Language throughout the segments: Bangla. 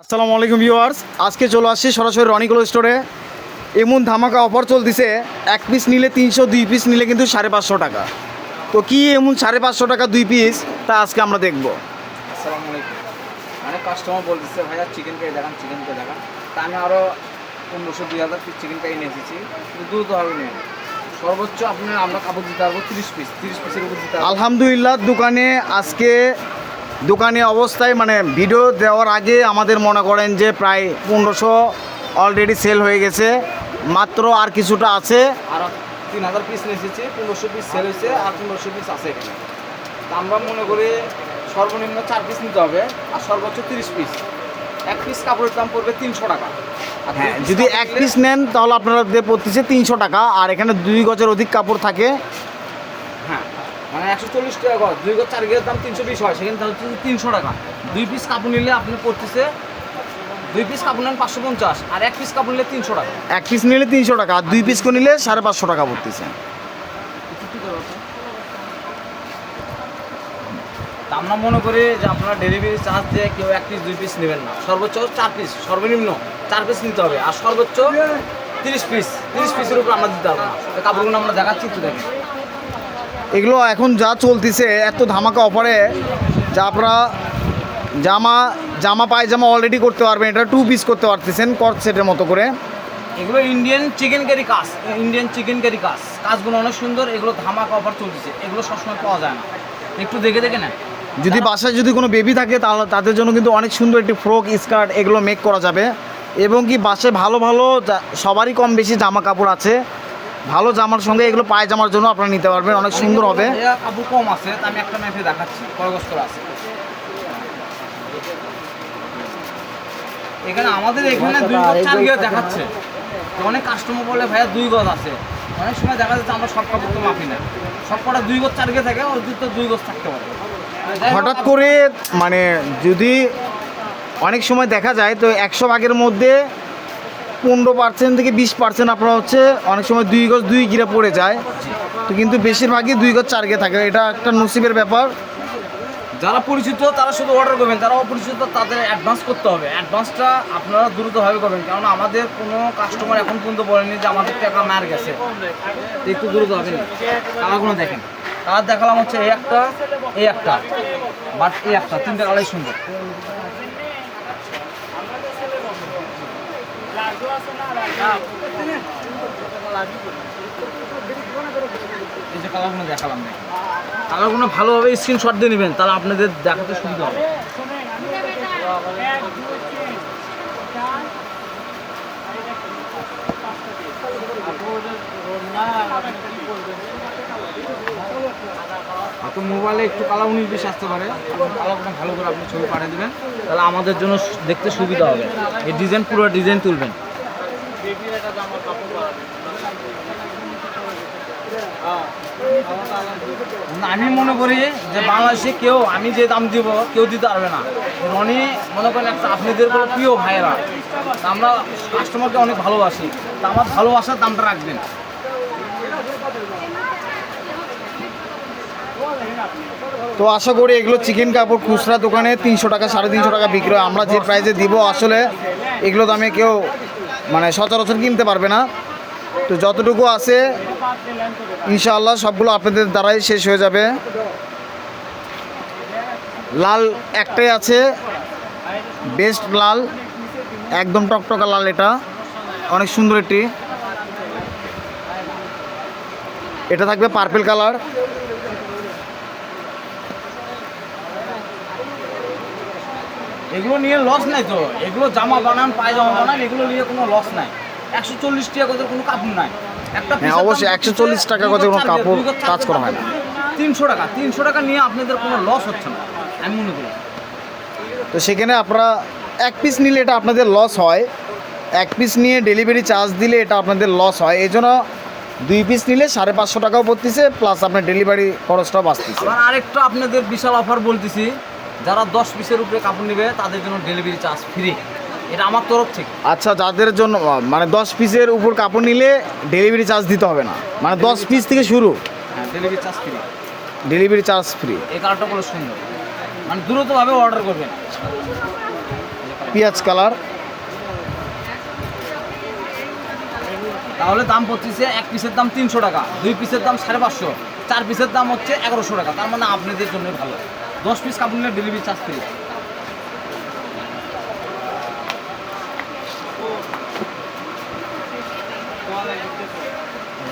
আসসালামু আলাইকুম ভিউয়ার্স, আজকে চলে আসছি সরাসরি রনি ক্লথ স্টোরে। এমন ধামাকা অফার চলতেছে, এক পিস নিলে 300, 2 পিস নিলে কিন্তু 550 টাকা। তো কি এমন 550 টাকা 2 পিস, তা আজকে আমরা দেখবো। আসসালামু আলাইকুম। অনেক কাস্টমার বলতেছে ভাইয়া চিকেন কারি দেখান, চিকেন কারি দেখান। তা আমি আরও 1500-2000 পিস চিকেন কারি নিয়ে এসেছি, কিন্তু দ্রুতভাবে নিয়ে সর্বোচ্চ আমরা কাপড় দিতে পারবো 30 পিসের উপর দিতে পারবো। আলহামদুলিল্লাহ, দোকানে অবস্থায় মানে ভিডিও দেওয়ার আগে আমাদের মনে করেন যে প্রায় 1500 অলরেডি সেল হয়ে গেছে, মাত্র আর কিছুটা আছে। আর 3000 পিস নিয়ে এসেছি, 1500 পিস সেল হয়েছে, আর 1500 পিস আছে এখানে। তা আমরা মনে করি সর্বনিম্ন 4 পিস নিতে হবে, আর সর্বোচ্চ 30 পিস। এক পিস কাপড়ের দাম পড়বে 300 টাকা। আর হ্যাঁ, যদি এক পিস নেন তাহলে আপনারা দিয়ে পড়তেছে 300 টাকা, আর এখানে 2 গজের অধিক কাপড় থাকে। হ্যাঁ, মানে 140 টাকা গজ, 2 গজ 4 গজের দাম 320 হয়, সেখানে তাহলে 300 টাকা। 2 পিস কাপড় নিলে আপনি পড়তেছে, 2 পিস কাপড় নেন 550, আর 1 পিস কাপড় নিলে 300 টাকা। এক পিস নিলে 300 টাকা, আর 2 পিস করে নিলে 550 টাকা পড়তেছে। তা আমরা মনে করি যে আপনারা ডেলিভারি চার্জ দিয়ে কেউ 1 পিস 2 পিস নেবেন না, সর্বোচ্চ 4 পিস, সর্বনিম্ন 4 পিস নিতে হবে, আর সর্বোচ্চ 30 পিসের উপর আমরা দিতে পারবো না। তো কাপড়গুলো আমরা দেখাচ্ছি, একটু দেখেন। এগুলো এখন যা চলতেছে এত ধামাকা অফারে, যা আপনারা জামা পায়জামা অলরেডি করতে পারবেন, এটা 2 পিস করতে পারতেছেন কট সেটের মতো করে। এগুলো ইন্ডিয়ান চিকেন কারি কাজ, কাজগুলো অনেক সুন্দর। এগুলো ধামাকা অফার চলতেছে, এগুলো সবসময় পাওয়া যায় না, একটু দেখে না। যদি বাসায় যদি কোনো বেবি থাকে তাহলে তাদের জন্য কিন্তু অনেক সুন্দর একটি ফ্রক, স্কার্ট এগুলো মেক করা যাবে। এবং কি বাসায় ভালো সবারই কম বেশি জামা কাপড় আছে, ভালো জামার সঙ্গে এগুলো পায়জামার জন্য আপনারা নিতে পারবেন, অনেক সুন্দর হবে। কাপড় কম আছে, তা আমি একটা মেপে দেখাচ্ছি, খরগোশ করা আছে এখানে। আমাদের এখানে 2 গজ 4 গজ দেখাচ্ছে। তো অনেক কাস্টমার বলে ভাইয়া 2 গজ আছে, অনেক সময় দেখা যাচ্ছে আমরা সব কাপড় তো মাপি না, সব কটা 2 গজ 4 গজ থাকে, ওর তো 2 গজ থাকতে পারে। হঠাৎ করে মানে যদি অনেক সময় দেখা যায় তো 100 ভাগের মধ্যে 15% থেকে 20% আপনারা হচ্ছে অনেক সময় 2 গজ 2 গিরা পড়ে যায়। তো কিন্তু বেশিরভাগই 2 গজ 4 গে থাকে, এটা একটা নসিবের ব্যাপার। যারা পরিচিত তারা শুধু অর্ডার করবেন, যারা অপরিচিত তাদের অ্যাডভান্স করতে হবে। অ্যাডভান্সটা আপনারা দ্রুতভাবে করবেন, কারণ আমাদের কোনো কাস্টমার এখন পর্যন্ত বলেনি যে আমাদের টাকা মার গেছে। তো একটু দ্রুত হবে। কালারগুলো দেখেন, কালার দেখালাম হচ্ছে এই একটা, বাট এই একটা, 3টা কালারই সুন্দর। এই যে কালারগুলো দেখালাম, কালারগুলো ভালোভাবে স্ক্রিনশট দিয়ে নেবেন, তাহলে আপনাদের দেখাতে সুবিধা হবে। তো মোবাইলে একটু কালার 19-20 আসতে পারে, কালারগুলো ভালো করে আপনি ছবি পাঠিয়ে দেবেন, তাহলে আমাদের জন্য দেখতে সুবিধা হবে। এই ডিজাইন, পুরো ডিজাইন তুলবেন। আমি মনে করি যে বাংলাদেশে কেউ, আমি যে দাম দিব কেউ দিতে পারবে না। রনি মনে করেন একটা আপনাদের বলে প্রিয় ভাইয়েরা, আমরা কাস্টমারকে অনেক ভালোবাসি, তা আমার ভালোবাসার দামটা রাখবেন। তো আশা করি এগুলো চিকেন কাপড় খুচরা দোকানে 300 টাকা 350 টাকা বিক্রি হয়। আমরা যে প্রাইসে দিব আসলে এগুলো দামে কেউ মানে সচরাচর কিনতে পারবে না। তো যতটুকু আছে ইনশাআল্লাহ সবগুলো আপনাদের দ্বারাই শেষ হয়ে যাবে। লাল একটাই আছে, বেস্ট লাল, একদম টকটকা লাল, এটা অনেক সুন্দর একটি। এটা থাকবে পার্পল কালার। এগুলো নিয়ে লস নাই তো, এগুলো জামা বানান, পায়জামা বানান, এগুলো নিয়ে কোনো লস নাই। 140 টাকা করে কোনো কাপড় নাই। একটা অবশ্যই 140 টাকা করে কোনো কাপড় কাজ করা হয় না। 300 টাকা নিয়ে আপনাদের কোনো লস হচ্ছে না, আমি মনে করি। তো সেখানে আপনারা 1 পিস নিলে এটা আপনাদের লস হয়, 1 পিস নিয়ে ডেলিভারি চার্জ দিলে এটা আপনাদের লস হয়। এই জন্য 2 পিস নিলে 550 টাকাও পড়তেছে, প্লাস আপনার ডেলিভারি খরচটাও বাঁচতেছে। আবার আরেকটা আপনাদের বিশাল অফার বলতেছি, যারা 10 পিসের উপরে কাপড় নেবে তাদের জন্য ডেলিভারি চার্জ ফ্রি, এটা আমার তরফ থেকে। আচ্ছা, যাদের জন্য মানে 10 পিসের উপর কাপড় নিলে ডেলিভারি চার্জ দিতে হবে না, মানে 10 পিস থেকে শুরু, হ্যাঁ, delivery charge free. Delivery charge free. এই কালারটা বলে সুন্দর, মানে দ্রুতভাবে অর্ডার করবেন। পেঁয়াজ কালার। তাহলে দাম পড়তেছে এক পিসের দাম 300 টাকা, 2 পিসের দাম 550, 4 পিসের দাম হচ্ছে 1100 টাকা। তার মানে আপনাদের জন্য ভালো, 10 পিস কাপড় নিলে ডেলিভারি চার্জ ফ্রি।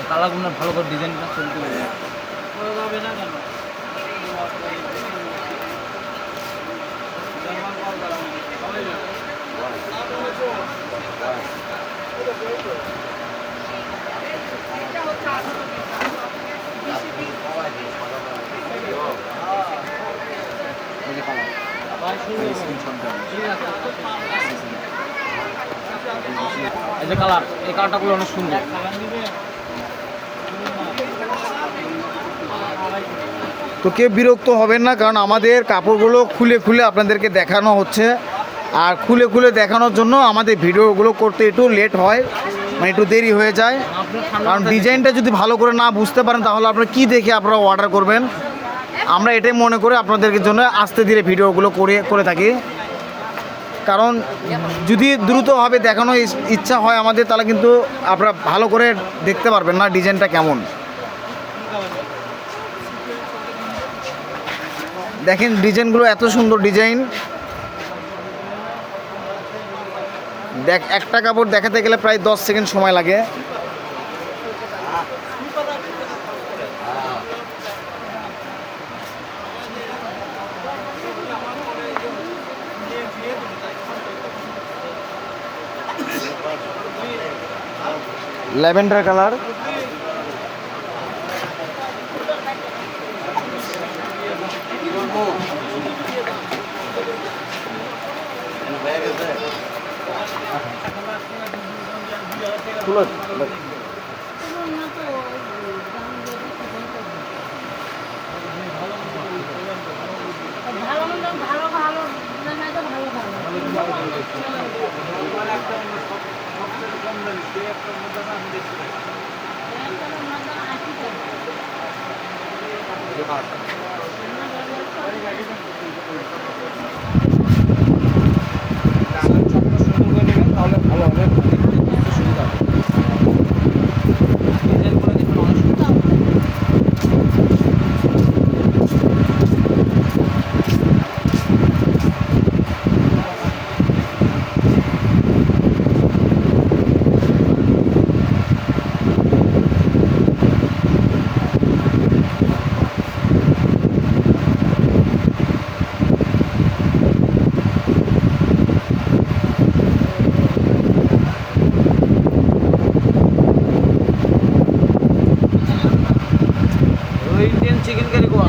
কালারগুলো ভালো করে ডিজাইনটা চলতে হবে। এই যে কালার, এই কালারটা গুলো অনেক সুন্দর। তো কেউ বিরক্ত হবেন না, কারণ আমাদের কাপড়গুলো খুলে খুলে আপনাদেরকে দেখানো হচ্ছে, আর খুলে খুলে দেখানোর জন্য আমাদের ভিডিওগুলো করতে একটু লেট হয়, মানে একটু দেরি হয়ে যায়। কারণ ডিজাইনটা যদি ভালো করে না বুঝতে পারেন তাহলে আপনারা কী দেখে আপনারা অর্ডার করবেন। আমরা এটাই মনে করে আপনাদের জন্য আস্তে ধীরে ভিডিওগুলো করে থাকি। কারণ যদি দ্রুতভাবে দেখানো ইচ্ছা হয় আমাদের, তাহলে কিন্তু আপনারা ভালো করে দেখতে পারবেন না ডিজাইনটা কেমন। দেখেন ডিজাইনগুলো এত সুন্দর ডিজাইন। একটা কাপড় দেখাতে গেলে প্রায় 10 সেকেন্ড সময় লাগে। ল্যাভেন্ডার কালার, তাহলে ভালো হবে, সুবিধা হবে। ডিজাইনগুলো দেখুন অনেক সুন্দর। ইন্ডিয়ান চিকেন কারি গোয়া,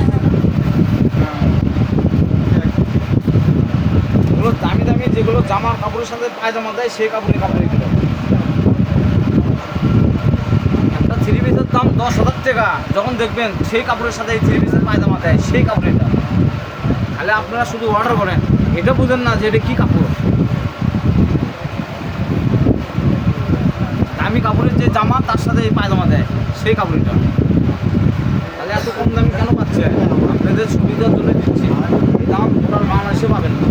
এগুলো দামি দামি যেগুলো জামার কাপড়ের সাথে পায়জামা দেয় সেই কাপড় এগুলো। একটা 3 পিসের দাম 10,000 টাকা, যখন দেখবেন সেই কাপড়ের সাথে এই 3 পিসের পায়জামা দেয় সেই কাপড় এটা। তাহলে আপনারা শুধু অর্ডার করেন, এটা বুঝেন না যে এটা কী কাপড়। দামি কাপড়ের যে জামা তার সাথে এই পায়জামা দেয় সেই কাপড়টা। তাহলে এত কম দামি কেন পাচ্ছে? আপনাদের সুবিধার জন্য দিচ্ছি, এই দাম টোটাল বাংলাদেশে পাবেন না।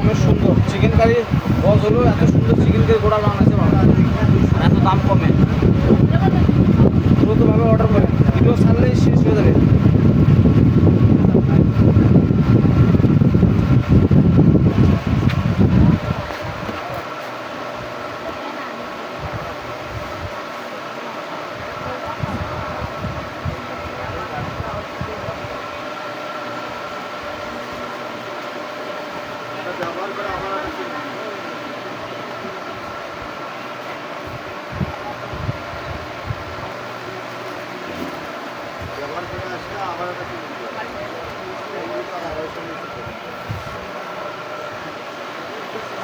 অনেক সুন্দর চিকেন কারি বস হলো, এত সুন্দর চিকেন কারি গোটা বাংলাদেশে পাবেন, এত দাম কমে। দ্রুতভাবে অর্ডার করেন, ভিডিও ছাড়লেই শেষ হয়ে যাবে।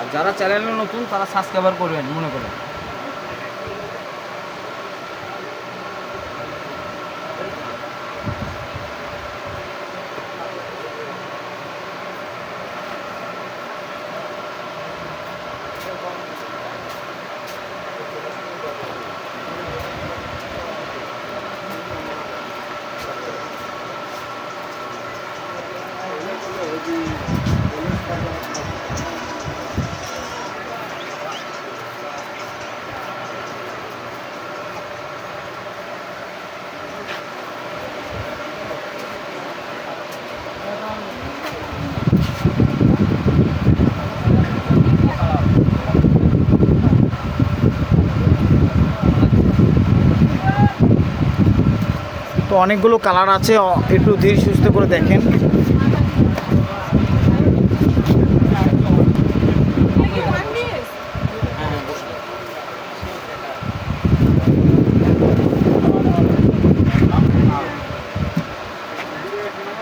আর যারা চ্যানেলে নতুন তারা সাবস্ক্রাইবার করবেন মনে করে। অনেকগুলো কালার আছে, একটু ধীরে সুস্থ করে দেখেন।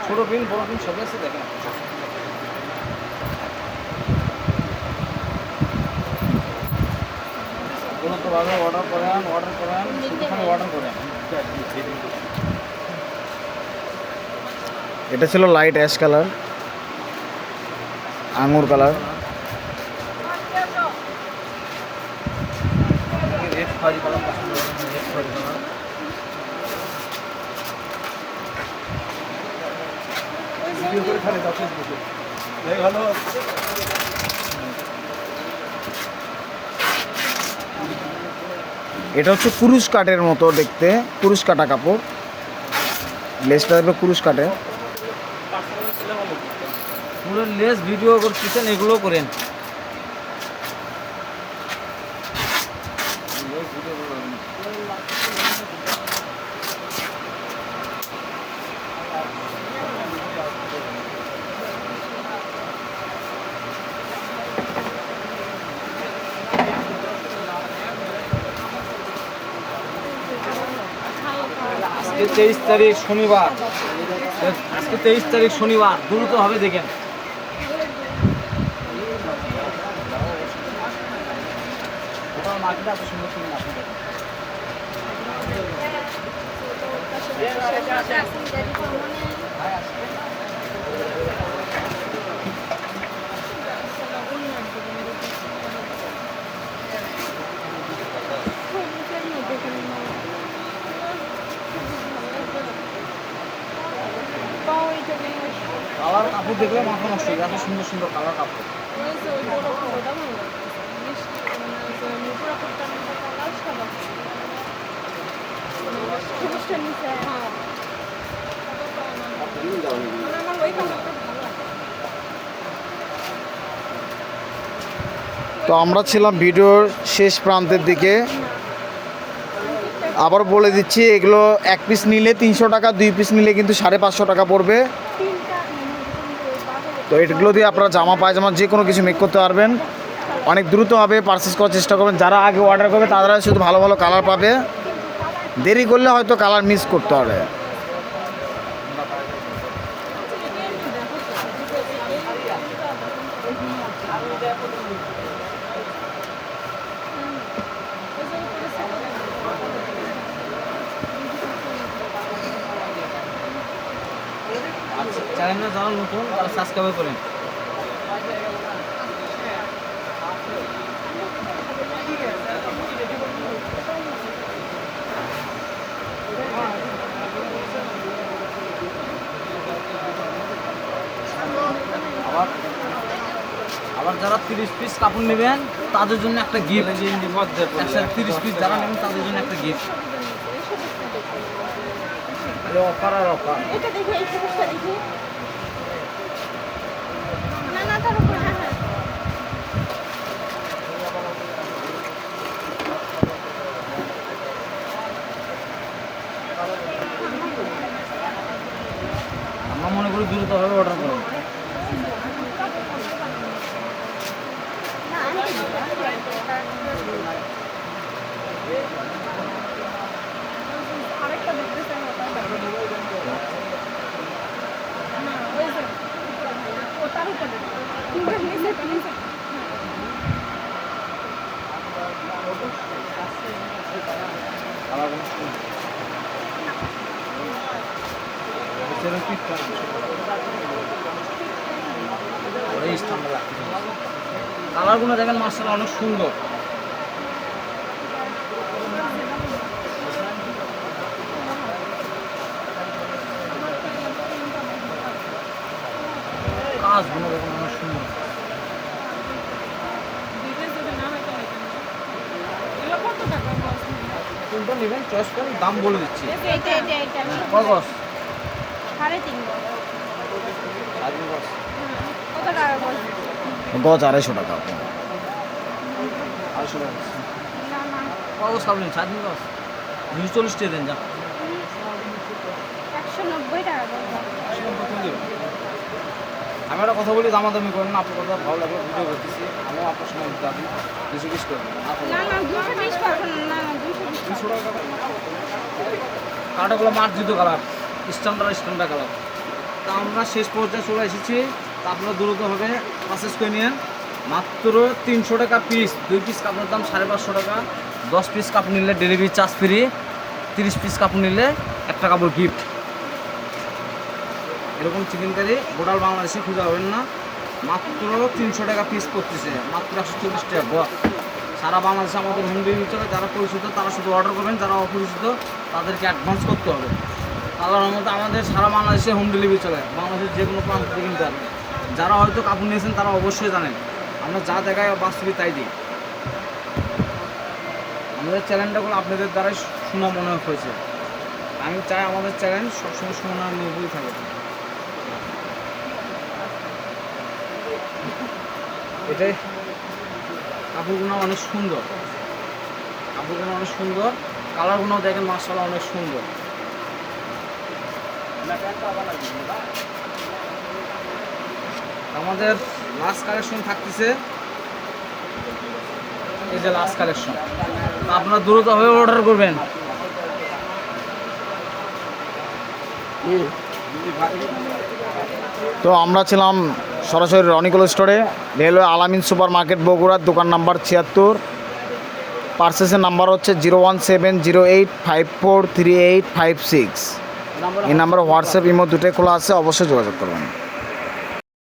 ছোট পিন বড় পিন সবই আছে দেখেন। ভাবে অর্ডার করেন অর্ডার করেন। এটা ছিল লাইট অ্যাশ কালার, আঙুর কালার। রেড খয়েরি কালার পছন্দ করেন, রেড খয়েরি কালার। ভিডিও করে খালি দাও ফেসবুকে। ভালো এটা হচ্ছে কুরুশ কাটের মতো দেখতে, কুরুশ কাটা কাপড়, লেসটা দেখবে কুরুশ কাটে। পুরো লেস ভিডিও করতেছেন, এগুলো করেন। আজকে 23 তারিখ শনিবার, আজকে 23 তারিখ শনিবার, দ্রুত হবে দেখেন। মার্কেটটা এত সুন্দর সুন্দর আপনি দেখেন। কালার কাপড় দেখলে মাথা নষ্ট হয়ে যায়, এত সুন্দর সুন্দর কালার কাপড়। তো আমরা ছিলাম ভিডিওর শেষ প্রান্তের দিকে। আবার বলে দিচ্ছি, এগুলো এক পিস নিলে 300 টাকা, 2 পিস নিলে কিন্তু 550 টাকা পড়বে। তো এগুলো দিয়ে আপনারা জামা পায়জামা যে কোনো কিছু মেক করতে পারবেন। অনেক দ্রুত হবে, পারচেস করার চেষ্টা করবেন। যারা আগে অর্ডার করবে তারা শুধু ভালো ভালো কালার পাবে, দেরি করলে হয়তো কালার মিস করতে হবে। চ্যানেলে যারা নতুন তারা সাবস্ক্রাইব করেন। আবার যারা 30 পিস কাপড় নেবেন তাদের জন্য একটা গিফট। 30 পিস যারা নেবেন তাদের জন্য একটা গিফট। অফার আর অফার। এটা দেখি, এই জিনিসটা দেখি। না না, তার উপর হ্যাঁ হ্যাঁ। আমরা মনে করি দ্রুতভাবে অর্ডার করুন। আরেকটা দেখতেছেন ওটার উপরে কালারগুলো দেখেন মাশাআল্লাহ অনেক সুন্দর। কাজগুলো দেখেন অনেক সুন্দর। কোনটা নেবেন চয়েস করেন, দাম বলে দিচ্ছি। কয় গজ? 3.5 গজ। কত টাকা বল? গজ 250 টাকা। 250 টাকা। না না, কয় গজ খাবেন? 3.5 গজ 240 টাকা দেন যা। আমি একটা কথা বলি, দামাদামি করেন না, আপনার কথা ভালো লাগবে, ভিডিও করতেছি, আমিও আপনার সময় দিতে আপনি 220 করবেন। না না 220 করবেন না, না 220 200 টাকা কালারগুলো মাঠ জুতো কালার, স্ট্যান্ডার্ড কালার। তা আমরা শেষ পর্যায়ে চলে এসেছি। তা আপনারা দ্রুতভাবে পারচেস করে নিন, মাত্র 300 টাকা পিস। 2 পিস কাপড়ের দাম 550 টাকা। 10 পিস কাপড় নিলে ডেলিভারি চার্জ ফ্রি, 30 পিস কাপড় নিলে একটা কাপড় গিফট। এরকম চিকেন কারি গোটাল বাংলাদেশে খুঁজে পাবেন না, মাত্র 300 টাকা পিস পড়তেছে, মাত্র 140 টাকা গড়। সারা বাংলাদেশে আমাদের হোম ডেলিভারি চলে। যারা পরিচিত তারা শুধু অর্ডার করবেন, যারা অপরিচিত তাদেরকে অ্যাডভান্স করতে হবে। আল্লাহর মতো আমাদের সারা বাংলাদেশে হোম ডেলিভারি চলে, বাংলাদেশের যে কোনো প্রান্ত থেকে কিনতে পারবেন। যারা হয়তো কাপড় নিয়েছেন তারা অবশ্যই জানেন আমরা যা দেখায় বাস্তবে তাই দিই। আমাদের চ্যানেলটাগুলো আপনাদের দ্বারাই শোনা মনে হয়েছে। আমি চাই আমাদের চ্যানেল সবসময় শোনার নির্ভরই থাকে। এটাই কাপড়গুলো অনেক সুন্দর, কালারগুলো দেখেন মাশাআল্লাহ অনেক সুন্দর। আমাদের লাস্ট কালেকশন থাকতেছে, এই যে লাস্ট কালেকশন, আপনারা দ্রুতভাবে অর্ডার করবেন। তো আমরা ছিলাম সরাসরি রনিকল স্টোরে, রেলওয়ে আলামিন সুপার মার্কেট বগুড়ার, দোকান নাম্বার 76। পার্সেসের নাম্বার হচ্ছে 01708543856। এই নাম্বারে হোয়াটসঅ্যাপ ইমো দুটোই খোলা আছে, অবশ্যই যোগাযোগ করবেন।